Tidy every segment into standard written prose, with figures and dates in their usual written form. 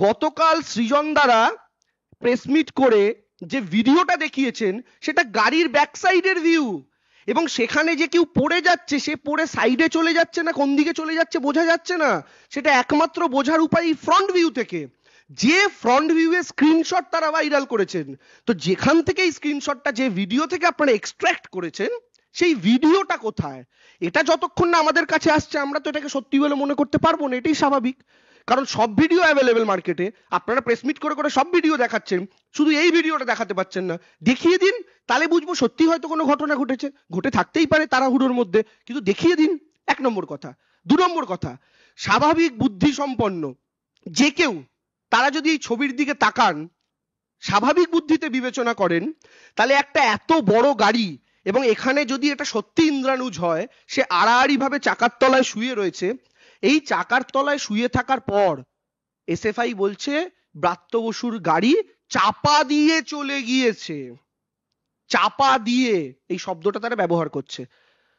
গতকাল সৃজন দ্বারা press meet করে যে ভিডিওটা দেখিয়েছেন সেটা গাড়ির ব্যাক সাইডের ভিউ, এবং সেখানে যে কেউ পড়ে যাচ্ছে, সে পড়ে সাইডে চলে যাচ্ছে না কোন দিকে চলে যাচ্ছে বোঝা যাচ্ছে না, সেটা একমাত্র বোঝার উপায় ফ্রন্ট ভিউ থেকে। যে ফ্রন্ট ভিউয়ে স্ক্রিনশট তারা ভাইরাল করেছেন, তো যেখান থেকে এই স্ক্রিনশটটা যে ভিডিও থেকে আপনারা এক্সট্রাক্ট করেছেন সেই ভিডিওটা কোথায়, এটা যতক্ষণ না আমাদের কাছে আসছে আমরা তো এটাকে সত্যি বলে মনে করতে পারবো না, এটাই স্বাভাবিক। কারণ সব ভিডিও অ্যাভেলেবেল মার্কেটে, আপনারা প্রেস মিট করে করে সব ভিডিও দেখাচ্ছেন, শুধু এই ভিডিওটা দেখাতে পাচ্ছেন না। দেখিয়ে দিন, তাহলে বুঝবো সত্যি হয়তো কোনো ঘটনা ঘটেছে, ঘটে থাকতেই পারে তাড়াহুড়োর মধ্যে, কিন্তু দেখিয়ে দিন। এক নম্বর কথা। দু নম্বর কথা, স্বাভাবিক বুদ্ধি সম্পন্ন যে কেউ তারা যদি এই ছবির দিকে তাকান, স্বাভাবিক বুদ্ধিতে বিবেচনা করেন, তাহলে একটা এত বড় গাড়ি, এবং এখানে যদি এটা সত্যি ইন্দ্রানুজ হয়, সে আড়াআড়ি ভাবে চাকার তলায় শুয়ে রয়েছে, এই চাকার তলায় শুয়ে থাকার পর এসএফআই বলছে ব্রাত্য বসুর গাড়ি চাপা দিয়ে চলে গিয়েছে। চাপা দিয়ে এই শব্দটা তারা ব্যবহার করছে।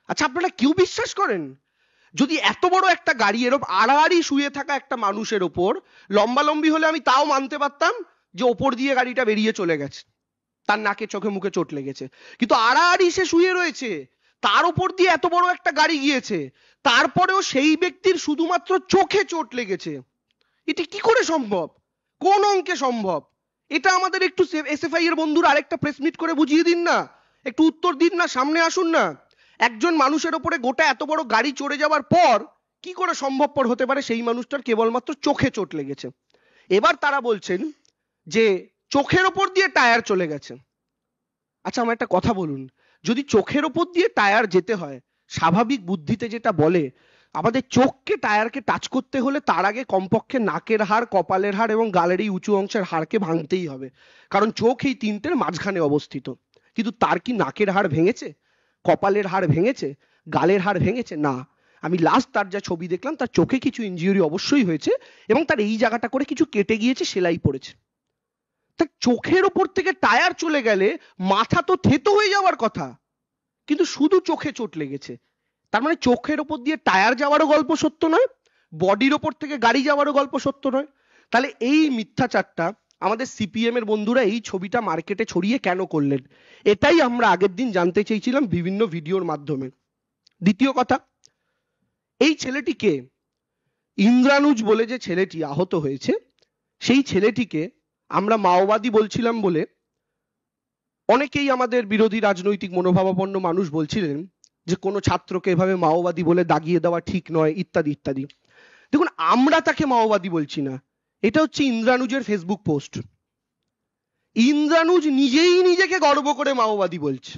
আচ্ছা, আপনারা কেউ বিশ্বাস করেন যদি এত বড় একটা গাড়ি এরকম আড়াআড়ি শুয়ে থাকা একটা মানুষের ওপর, লম্বালম্বি হলে আমি তাও মানতে পারতাম যে ওপর দিয়ে গাড়িটা বেরিয়ে চলে গেছে, তার নাকে চোখে মুখে চোট লেগেছে, কিন্তু আড়াআড়ি সে শুয়ে রয়েছে, তার উপর দিয়ে এত বড় একটা গাড়ি গিয়েছে, তারপরেও সেই ব্যক্তির শুধুমাত্র চোখে চোট লেগেছে। এটা কি করে সম্ভব? কোন অঙ্কে সম্ভব? এটা আমাদের একটু এসএফআই এর বন্ধুরা আরেকটা প্রেস মিট করে বুঝিয়ে দিন না, একটু উত্তর দিন না, সামনে আসুন না। একজন মানুষের উপরে গোটা এত বড় গাড়ি চড়ে যাওয়ার পর কি করে সম্ভবপর হতে পারে সেই মানুষটার কেবলমাত্র চোখে চোট লেগেছে? এবার তারা বলছেন যে চোখের ওপর দিয়ে টায়ার চলে গেছে। আচ্ছা, আমার একটা কথা বলুন, যদি চোখের ওপর দিয়ে টায়ার যেতে হয়, স্বাভাবিক বুদ্ধিতে যেটা বলে, আমাদের চোখকে টায়ারকে টাচ করতে হলে তার আগে কমপক্ষে নাকের হাড়, কপালের হাড় এবং গালের এই উঁচু অংশের হাড়কে ভাঙতেই হবে, কারণ চোখ এই তিনটের মাঝখানে অবস্থিত। কিন্তু তার কি নাকের হাড় ভেঙেছে, কপালের হাড় ভেঙেছে, গালের হাড় ভেঙেছে? না। আমি লাস্ট তার যা ছবি দেখলাম, তার চোখে কিছু ইনজিউরি অবশ্যই হয়েছে, এবং তার এই জায়গাটা করে কিছু কেটে গিয়েছে, সেলাই পড়েছে। তার চোখের ওপর থেকে টায়ার চলে গেলে মাথা তো থেতো হয়ে যাওয়ার কথা, কিন্তু শুধু চোখে চোট লেগেছে। তার মানে চোখের ওপর দিয়ে টায়ার যাওয়ারও গল্প সত্য নয়, বডির ওপর থেকে গাড়ি যাওয়ারও গল্প সত্য নয়। তাহলে এই মিথ্যাচারটা আমাদের সিপিএম এর বন্ধুরা এই ছবিটা মার্কেটে ছড়িয়ে কেন করলেন, এটাই আমরা আগের দিন জানতে চেয়েছিলাম বিভিন্ন ভিডিওর মাধ্যমে। দ্বিতীয় কথা, এই ছেলেটিকে, ইন্দ্রানুজ বলে যে ছেলেটি আহত হয়েছে, সেই ছেলেটিকে আমরা মাওবাদী বলছিলাম বলে অনেকেই আমাদের বিরোধী রাজনৈতিক মনোভাবাপন্ন মানুষ বলছিলেন যে কোনো ছাত্রকে এভাবে মাওবাদী বলে দাগিয়ে দেওয়া ঠিক নয়, ইত্যাদি ইত্যাদি। দেখুন, আমরা তাকে মাওবাদী বলছি না, এটা হচ্ছে ইন্দ্রানুজের ফেসবুক পোস্ট। ইন্দ্রানুজ নিজেই নিজেকে গর্ব করে মাওবাদী বলছে।